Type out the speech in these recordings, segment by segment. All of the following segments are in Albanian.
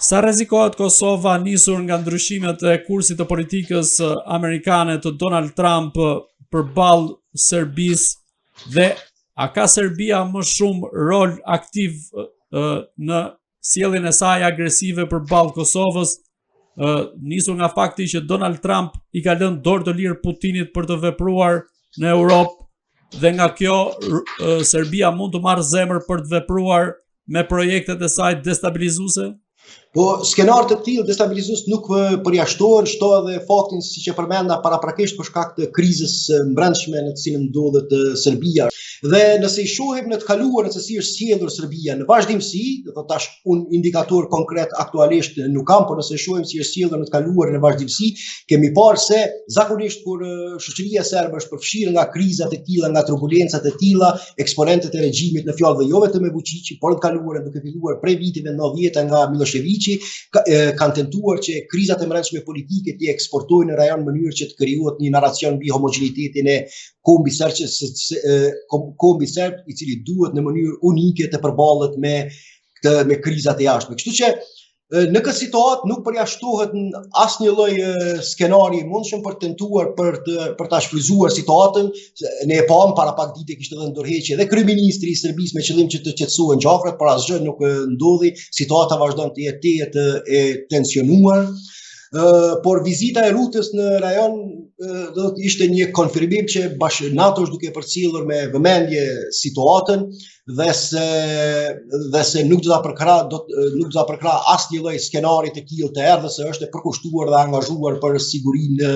Sa rrezikohet Kosova nisur nga ndryshimet e kursit të politikës amerikane të Donald Trump përballë Serbisë dhe a ka Serbia më shumë rol aktiv në sjelljen e saj agresive përballë Kosovës, nisur nga fakti që Donald Trump i ka lënë dorë të lirë Putinit për të vepruar në Europë dhe nga kjo Serbia mund të marrë zemër për të vepruar me projektet e saj destabilizuese? Po skenarë të tillë destabilizues nuk përjashtohen, shto edhe faktin siç e përmenda paraprakisht për shkak të krizës brendshme në të cilën ndodhet Serbia. Dhe nëse i shohim në të kaluarën se si është sjellur Serbia në vazhdimsi, do të tash un indikator konkret aktualisht nuk kam, por nëse shohim si është sjellur në të kaluarën në vazhdimsi, kemi parë se zakonisht kur shoqëria serbe është përfshirë nga krizat e tilla, nga turbulencat e tilla, eksponentët e regjimit në fjalë dhe jo vetëm me Vučić, por në të kaluarën duke filluar prej viteve 90 nga Milošević, kanë tentuar që krizat e brendshme politike t'i eksportojnë në rajon në mënyrë që të krijohet një narracion mbi homogenitetin e kombi serb i cili duhet në mënyrë unike të përballet me krizat e jashtme. Kështu që në këtë situatë nuk përjashtohet asnjë lloj skenari i mundshëm për të tentuar për ta shfryzuar situatën. Ne e pam para pak ditë kishte dhënë dorëheqje dhe kryeministri i Serbisë me qëllim që të qetësohen gjafrat, por asgjë nuk ndodhi. Situata vazhdon të jetë e tensionuar. Por vizita e Rutës në rajon do të ishte një konfirmim që NATO është duke përcjellur me vëmendje situatën dhe se nuk do ta përkrah asnjë lloj skenari të tillë të erdhës, se është e përkushtuar dhe angazhuar për sigurinë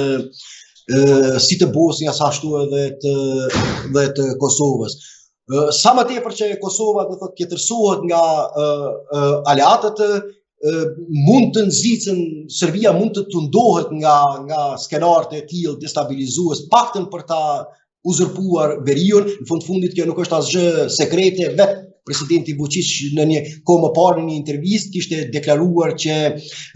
si të Bosnjës ashtu edhe të Kosovës. Sa më tepër që Kosova do thotë tjetërsohet nga aleatët, mund të nxitën, Serbia mund të tundohet nga skenarët e tillë destabilizues, paktën për ta uzurpuar veriun. Në fundit kjo nuk është asgjë sekrete, vetë presidenti Vučić në një kohë më parë në një intervistë kishte deklaruar që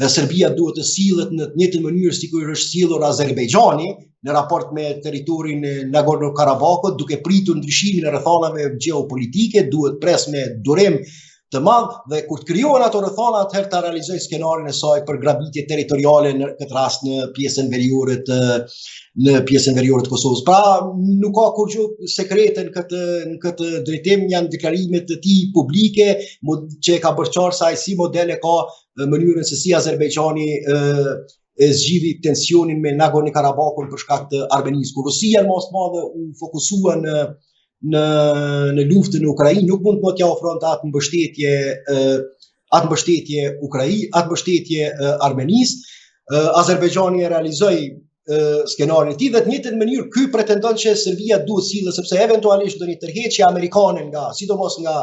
Serbia duhet të sillet në të njëjtën mënyrë sikur është sjellur Azerbajxhani në raport me territorin e Nagorno-Karabakut, duke pritur ndryshimin e rrethanave gjeopolitike, duhet pres me durim të madh dhe kur të krijohen ato rrethana atëherë ta realizoj skenarin e saj për grabitje territoriale në këtë rast në pjesën veriore të Kosovës. Pra nuk ka kurrë sekrete në këtë drejtim, janë deklarimet të tij publike që ka bërë qartë se ai si model e ka mënyrën se si Azerbajxhani zgjidhi tensionin me Nagorno-Karabakun për shkak të Armenisë. Kur Rusia në mas madhe u fokusua në luftën në Ukrainë, nuk mund të t'ja ofronte atë mbështetje Armenisë. Azerbajxhani e realizoi skenarin e tij dhe në të njëjtën mënyrë ky pretendon që Serbia duhet sillet, sepse eventualisht do një tërheqje amerikane sidomos nga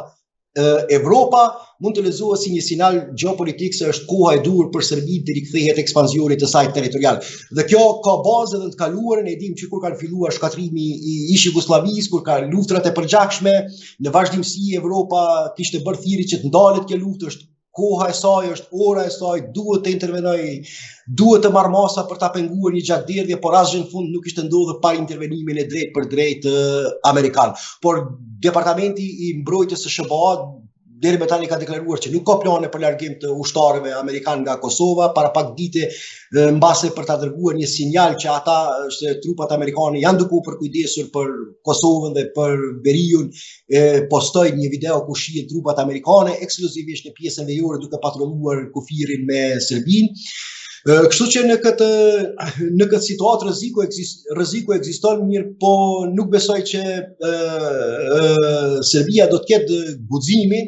Evropa mund të lezohet si një sinjal gjeopolitik se është koha e dur për Serbinë të rikthehet ekspansionit të saj territorial. Dhe kjo ka bazë edhe në të kaluarën, e dim që kur kanë filluar shkatrimi i ish Jugosllavisë, kur ka luftrat e përgjakshme, në vazhdimsi Evropa kishte bërë thirrje që të ndalet kjo luftë, është koha e saj, është ora e saj, duhet të intervenojë, duhet të marrë masa për ta penguar një gjakderdhje, por asgjë në fund nuk ishte ndodhur pa intervenimin e drejt për drejt amerikan. Por Departamenti i Mbrojtjes së SBA deri më tani ka deklaruar që nuk ka plane për largim të ushtarëve amerikanë nga Kosova, para pak dite mbase për ta dërguar një sinjal që ata trupat amerikane janë duke u përkujdesur për Kosovën dhe për veriun, postoi një video ku shihen trupat amerikane ekskluzivisht në pjesën veriore duke patrulluar kufirin me Serbinë. Kështu që në këtë situatë rreziku ekziston, mirë po nuk besoj që Serbia do të ketë guximin,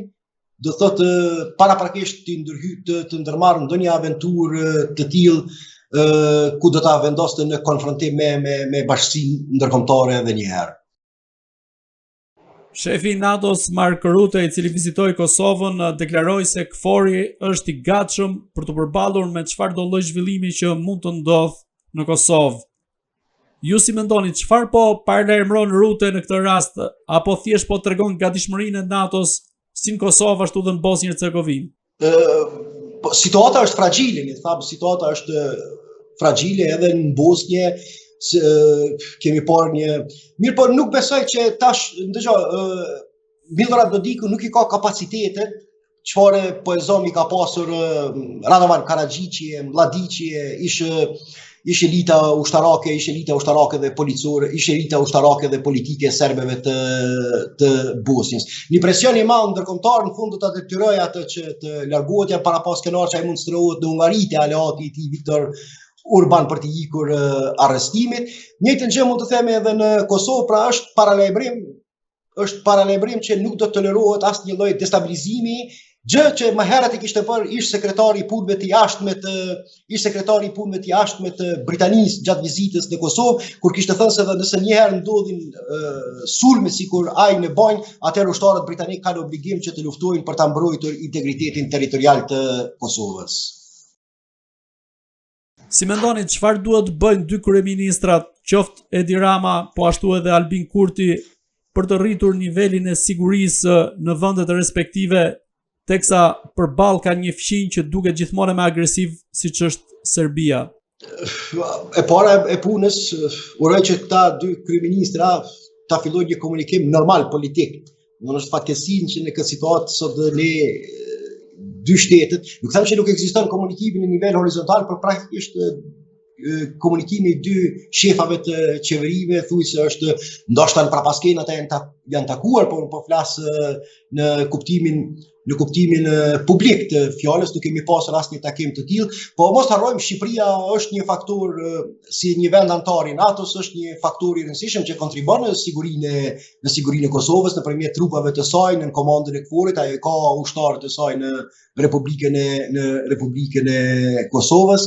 do thotë paraprakisht të ndërmarrë ndonjë aventurë të tillë ku do ta vendoste në konfrontim me bashkësinë ndërkombëtare edhe një herë. Shefi i NATO-s Mark Rutte, i cili vizitoi Kosovën, deklaroi se KFOR-i është i gatshëm për të përballur me çfarëdo lloj zhvillimi që mund të ndodhë në Kosovë. Ju si mendoni, çfarë po paralajmëron Rutte në këtë rast, apo thjesht po tregon gatishmërinë e NATO-s si në Kosovë ashtu edhe në Bosnjë Hercegovinë? Situata është fragjile, situata është fragjile edhe në Bosnjë. Kemi parë mirë, por nuk besoj që tash, ndëgjoj, Milorad Dodiku nuk i ka kapacitetet çfarë poezomi ka pasur Radovan Karadziçi, Mladiçi, ishte elita ushtarake dhe policore, ishte elita ushtarake dhe politike e serbëve të Bosnjës. Një presion i madh ndërkombëtar në fund do ta detyroi atë që të largohet janë para pas skenar që ai mund të strohet në Hungari te aleati i tij Viktor Urban për të ikur arrestimit. Njëjtën gjë mund të themi edhe në Kosovë, pra është paralajmërim që nuk do të tolerohet asnjë lloj destabilizimi, gjë që më herët e kishte bërë ish sekretari i punëve të jashtme të Britanisë gjatë vizitës në Kosovë, kur kishte thënë se nëse një herë ndodhin sulme sikur ai në Banjë, atëherë ushtarët britanik kanë obligim që të luftojnë për ta mbrojtur integritetin territorial të Kosovës. Si mendoni, çfarë duhet të bëjnë dy kryeministrat, qoftë Edi Rama, po ashtu edhe Albin Kurti, për të rritur nivelin e sigurisë në vendet e respektive, teksa përballë ka një fqinjë që duket gjithmonë më agresiv siç është Serbia? E para e punës, uroj që këta dy kryeministra ta fillojnë një komunikim normal politik. Në është fatkeqësinë që në këtë situatë sot ne dy shtetet, nuk them që nuk ekziston komunikimi në nivel horizontal, por praktikisht komunikimi i dy shefave të qeverive thuaj se është ndoshta në prapaskenat janë takuar, por po flas në kuptimin publik të fjalës, nuk kemi pasur asnjë takim të tillë, po mos harrojmë Shqipëria është një faktor si një vend antar i NATO-s, është një faktor i rëndësishëm që kontribon në sigurinë e Kosovës nëpërmjet trupave të saj në komandën e KFOR-it, ajo ka ushtarët e saj në Republikën e Kosovës.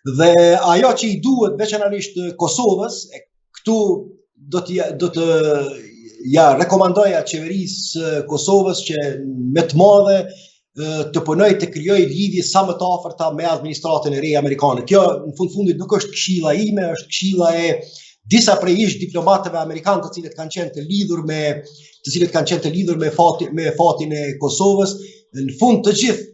Dhe ajo që i duhet veçanërisht Kosovës, këtu do të rekomandoja qeverisë Kosovës që me të madhe të punojë të krijojë lidhje sa më të afërta me administratën e re amerikane. Kjo në fundit nuk është këshilla ime, është këshilla e disa prej ish diplomatëve amerikanë të cilët kanë qenë të lidhur me fatin e Kosovës. Në fund të gjithë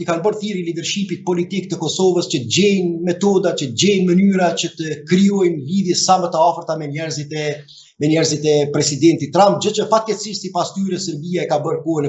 i kanë bërë thirrje leadershipit politik të Kosovës që gjejnë metoda, që gjejnë mënyra që të krijojnë lidhje sa më të afërta me njerëzit e presidentit Trump, gjë që fatkeqësisht sipas tyre Serbia e ka bërë kohën e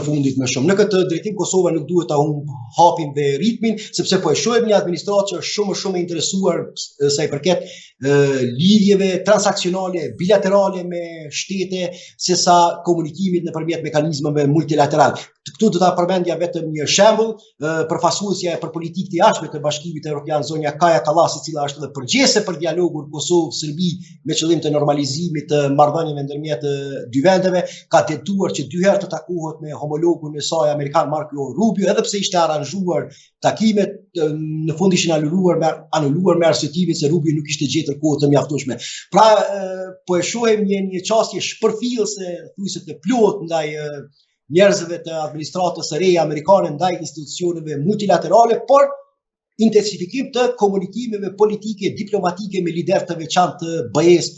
fundit më shumë. Në këtë drejtim Kosova nuk duhet ta humb hapin dhe ritmin, sepse po e shohim një administratë që është shumë e interesuar sa i përket lidhjeve transaksionale, bilaterale me shtete, sesa komunikimit nëpërmjet mekanizmave multilateral. Këtu do ta përmendja vetëm një shembull, përfaqësuesja për politikë të jashtme të Bashkimit Evropian, zonja Kaja Kallas, e cila është edhe përgjegjëse për dialogun Kosovë-Serbi me qëllim të normalizimit të marrëdhënieve ndërmjet dy vendeve, ka tentuar që dy herë të takohet me homologun e saj amerikan Marco Rubio, edhe pse ishte aranjuar takimet, në fund ishin anuluar me arsyetimin se Rubio nuk ishte gjetur kohë të mjaftueshme. Pra, po e shohim një çështje shpërfillëse, thuajse të plot ndaj njerëzve të administratës së re amerikane ndaj institucioneve multilaterale, por intensifikim të komunikimeve politike, diplomatike me lider të veçantë të BE-s